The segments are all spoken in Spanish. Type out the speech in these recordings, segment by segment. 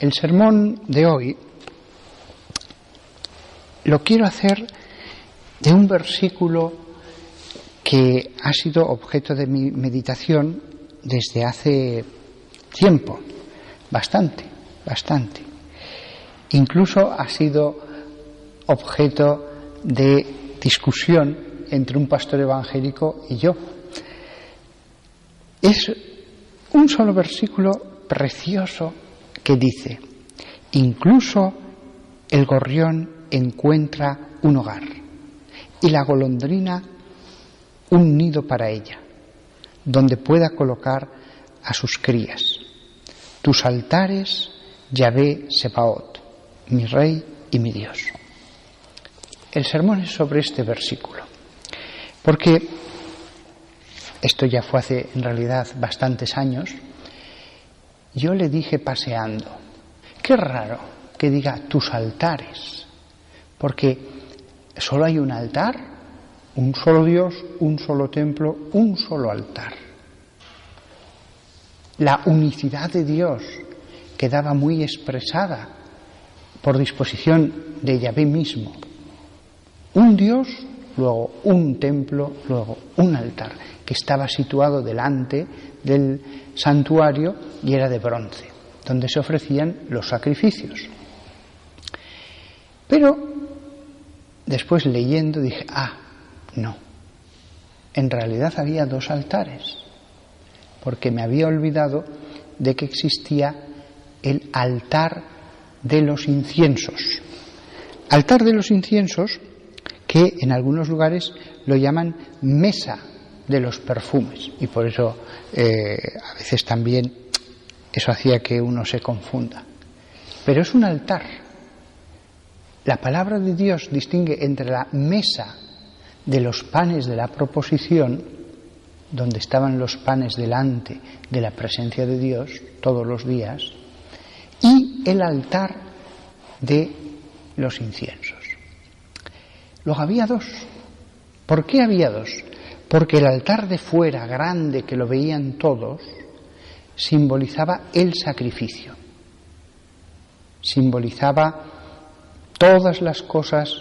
El sermón de hoy lo quiero hacer de un versículo que ha sido objeto de mi meditación desde hace tiempo, bastante. Incluso ha sido objeto de discusión entre un pastor evangélico y yo. Es un solo versículo precioso que dice: incluso el gorrión encuentra un hogar y la golondrina un nido para ella, donde pueda colocar a sus crías. Tus altares, Yahvé Sebaot, mi Rey y mi Dios. El sermón es sobre este versículo, porque esto ya fue hace en realidad bastantes años. Yo le dije paseando: qué raro que diga tus altares, porque solo hay un altar, un solo Dios, un solo templo, un solo altar. La unicidad de Dios quedaba muy expresada por disposición de Yahvé mismo. Un Dios, luego un templo, luego un altar, que estaba situado delante del santuario y era de bronce, donde se ofrecían los sacrificios. Pero después, leyendo, dije: no, en realidad había dos altares, porque me había olvidado de que existía el altar de los inciensos. Altar de los inciensos, que en algunos lugares lo llaman mesa de los perfumes, y por eso a veces también eso hacía que uno se confunda. Pero es un altar. La palabra de Dios distingue entre la mesa de los panes de la proposición, donde estaban los panes delante de la presencia de Dios todos los días, y el altar de los inciensos. Luego había dos. ¿Por qué había dos? Porque el altar de fuera, grande, que lo veían todos, simbolizaba el sacrificio. Simbolizaba todas las cosas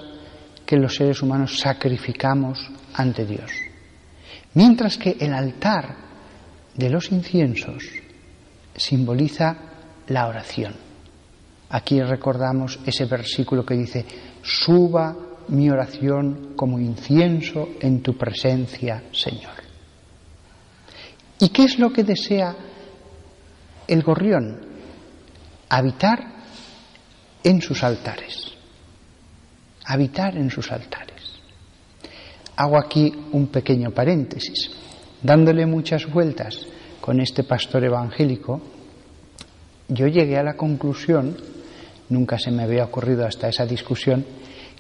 que los seres humanos sacrificamos ante Dios. Mientras que el altar de los inciensos simboliza la oración. Aquí recordamos ese versículo que dice: suba mi oración como incienso en tu presencia, Señor. ¿Y qué es lo que desea el gorrión? Habitar en sus altares. Habitar en sus altares. Hago aquí un pequeño paréntesis. Dándole muchas vueltas con este pastor evangélico, yo llegué a la conclusión, nunca se me había ocurrido hasta esa discusión,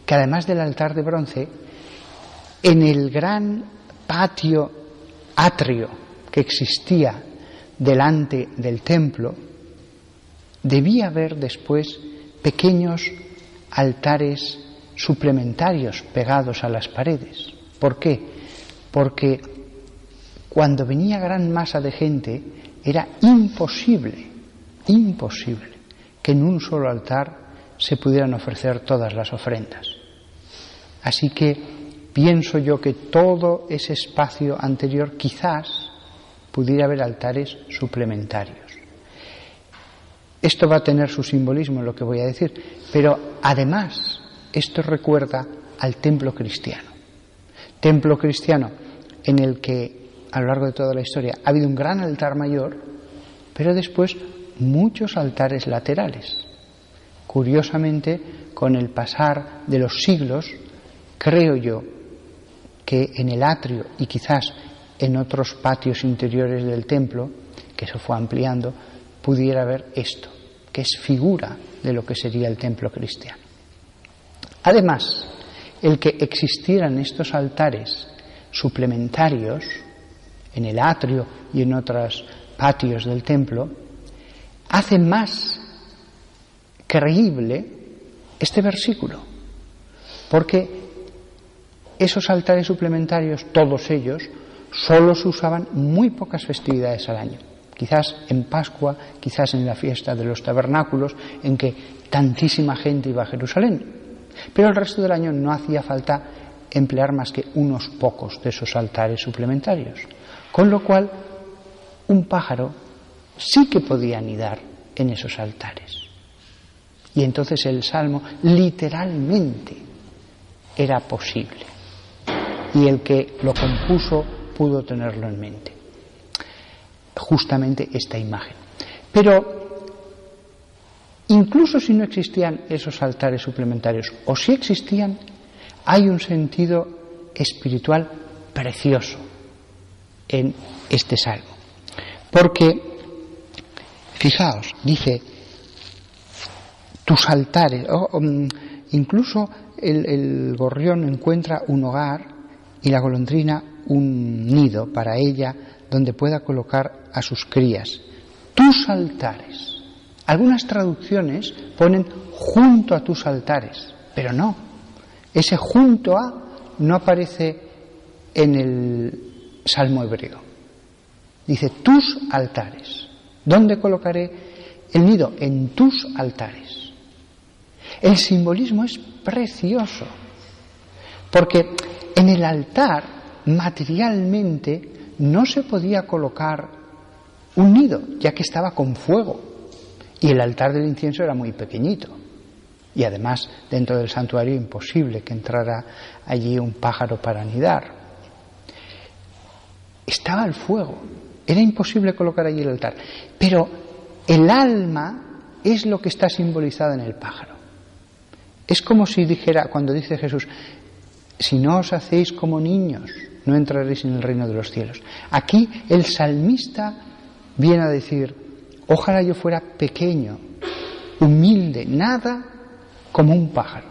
que además del altar de bronce, en el gran atrio que existía delante del templo, debía haber después pequeños altares suplementarios pegados a las paredes. ¿Por qué? Porque cuando venía gran masa de gente era imposible que en un solo altar se pudieran ofrecer todas las ofrendas. Así que pienso yo que todo ese espacio anterior quizás pudiera haber altares suplementarios. Esto va a tener su simbolismo en lo que voy a decir, pero además esto recuerda al templo cristiano. Templo cristiano en el que a lo largo de toda la historia ha habido un gran altar mayor, pero después muchos altares laterales. Curiosamente, con el pasar de los siglos, creo yo que en el atrio y quizás en otros patios interiores del templo, que se fue ampliando, pudiera haber esto, que es figura de lo que sería el templo cristiano. Además, el que existieran estos altares suplementarios en el atrio y en otros patios del templo hace más creíble este versículo, porque esos altares suplementarios, todos ellos, solo se usaban muy pocas festividades al año. Quizás en Pascua, quizás en la fiesta de los tabernáculos, en que tantísima gente iba a Jerusalén. Pero el resto del año no hacía falta emplear más que unos pocos de esos altares suplementarios. Con lo cual, un pájaro sí que podía anidar en esos altares. Y entonces el Salmo literalmente era posible. Y el que lo compuso pudo tenerlo en mente. Justamente esta imagen. Pero incluso si no existían esos altares suplementarios, o si existían, hay un sentido espiritual precioso en este salmo. Porque, fijaos, dice, tus altares, incluso el gorrión encuentra un hogar y la golondrina un nido para ella donde pueda colocar a sus crías. Tus altares. Algunas traducciones ponen junto a tus altares, pero no. Ese junto a no aparece en el salmo hebreo. Dice tus altares. ¿Dónde colocaré el nido? En tus altares. El simbolismo es precioso, porque en el altar materialmente no se podía colocar un nido, ya que estaba con fuego, y el altar del incienso era muy pequeñito, y además dentro del santuario imposible que entrara allí un pájaro para anidar. Estaba el fuego, era imposible colocar allí el altar, pero el alma es lo que está simbolizado en el pájaro. Es como si dijera, cuando dice Jesús, si no os hacéis como niños, no entraréis en el reino de los cielos. Aquí el salmista viene a decir, ojalá yo fuera pequeño, humilde, nada como un pájaro,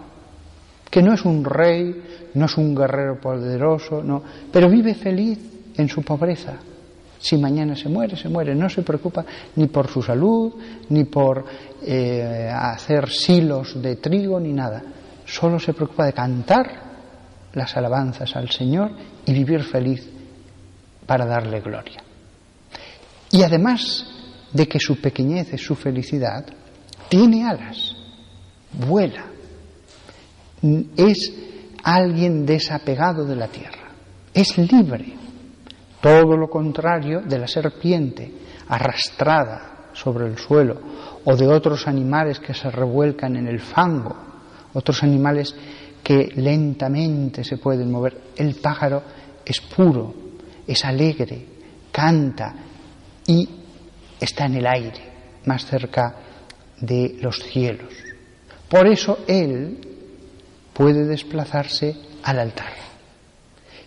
que no es un rey, no es un guerrero poderoso, no, pero vive feliz en su pobreza. Si mañana se muere, no se preocupa ni por su salud, ni por hacer silos de trigo, ni nada. Solo se preocupa de cantar las alabanzas al Señor y vivir feliz para darle gloria. Y además de que su pequeñez es su felicidad, tiene alas, vuela, es alguien desapegado de la tierra, es libre. Todo lo contrario de la serpiente arrastrada sobre el suelo o de otros animales que se revuelcan en el fango, otros animales que lentamente se pueden mover. El pájaro es puro, es alegre, canta y está en el aire, más cerca de los cielos. Por eso él puede desplazarse al altar.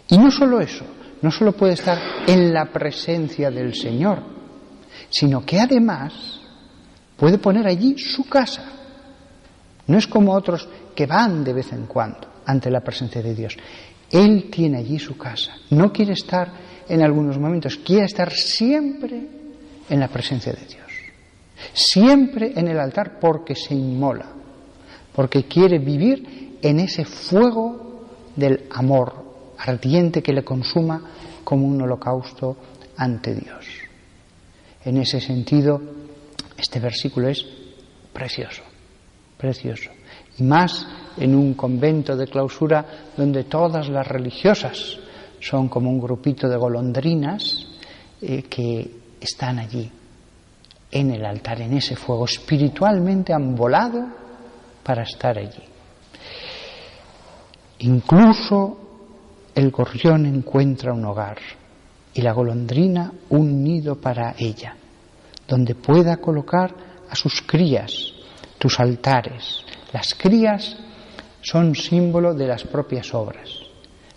Y no solo eso, no solo puede estar en la presencia del Señor, sino que además puede poner allí su casa. No es como otros que van de vez en cuando ante la presencia de Dios. Él tiene allí su casa. No quiere estar en algunos momentos, quiere estar siempre en la presencia de Dios. Siempre en el altar porque se inmola, porque quiere vivir en ese fuego del amor ardiente que le consuma como un holocausto ante Dios. En ese sentido, este versículo es precioso, precioso. Y más en un convento de clausura donde todas las religiosas son como un grupito de golondrinas que están allí, en el altar, en ese fuego, espiritualmente han volado para estar allí. Incluso el gorrión encuentra un hogar y la golondrina un nido para ella, donde pueda colocar a sus crías, tus altares. Las crías son símbolo de las propias obras.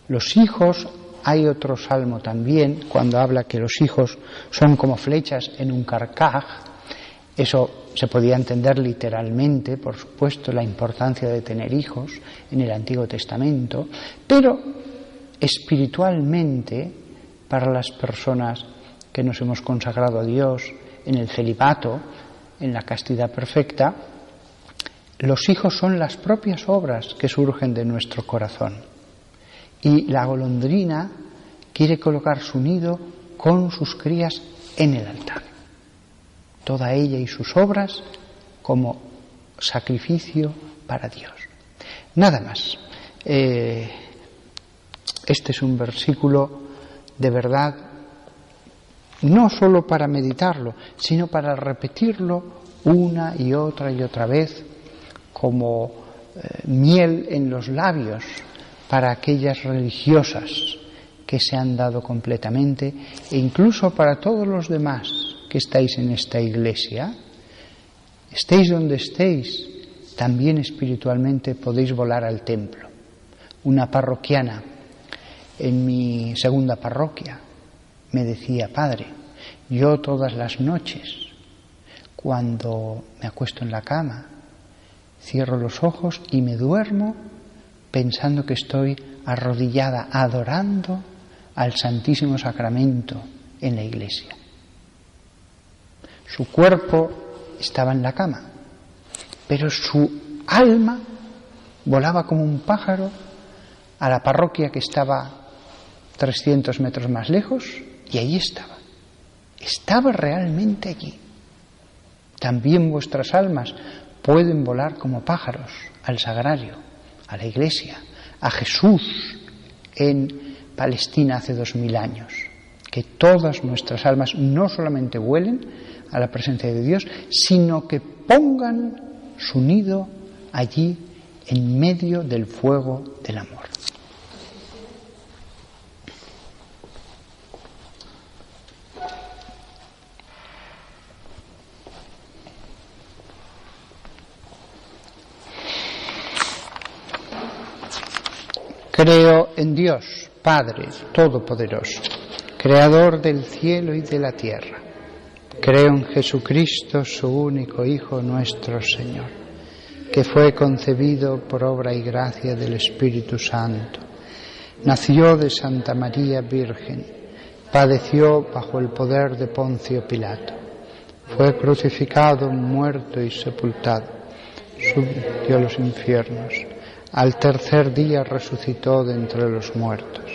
Los hijos, hay otro salmo también, cuando habla que los hijos son como flechas en un carcaj. Eso se podía entender literalmente, por supuesto, la importancia de tener hijos en el Antiguo Testamento, pero espiritualmente, para las personas que nos hemos consagrado a Dios en el celibato, en la castidad perfecta, los hijos son las propias obras que surgen de nuestro corazón. Y la golondrina quiere colocar su nido con sus crías en el altar. toda ella y sus obras como sacrificio para Dios. Nada más. Este es un versículo de verdad, no solo para meditarlo, sino para repetirlo una y otra vez como miel en los labios para aquellas religiosas que se han dado completamente, e incluso para todos los demás que estáis en esta iglesia. Estéis donde estéis, también espiritualmente podéis volar al templo. Una parroquiana en mi segunda parroquia me decía: padre, yo todas las noches, cuando me acuesto en la cama, cierro los ojos y me duermo pensando que estoy arrodillada adorando al Santísimo Sacramento en la iglesia. Su cuerpo estaba en la cama, pero su alma volaba como un pájaro a la parroquia que estaba 300 metros más lejos, y allí estaba realmente allí. También vuestras almas pueden volar como pájaros al sagrario, a la iglesia, a Jesús en Palestina hace 2000 años. Que todas nuestras almas no solamente vuelen a la presencia de Dios, sino que pongan su nido allí en medio del fuego del amor. Creo en Dios, Padre Todopoderoso, Creador del cielo y de la tierra. Creo en Jesucristo, su único Hijo, nuestro Señor, que fue concebido por obra y gracia del Espíritu Santo. Nació de Santa María Virgen, padeció bajo el poder de Poncio Pilato, fue crucificado, muerto y sepultado, subió a los infiernos. Al tercer día resucitó de entre los muertos,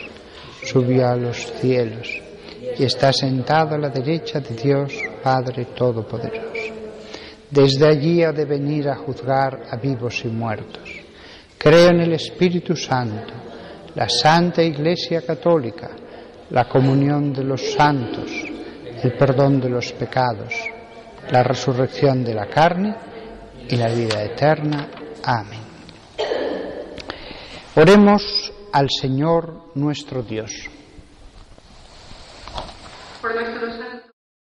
subió a los cielos y está sentado a la derecha de Dios Padre Todopoderoso. Desde allí ha de venir a juzgar a vivos y muertos. Creo en el Espíritu Santo, la Santa Iglesia Católica, la comunión de los santos, el perdón de los pecados, la resurrección de la carne y la vida eterna. Amén. Oremos al Señor nuestro Dios. Por nuestro santo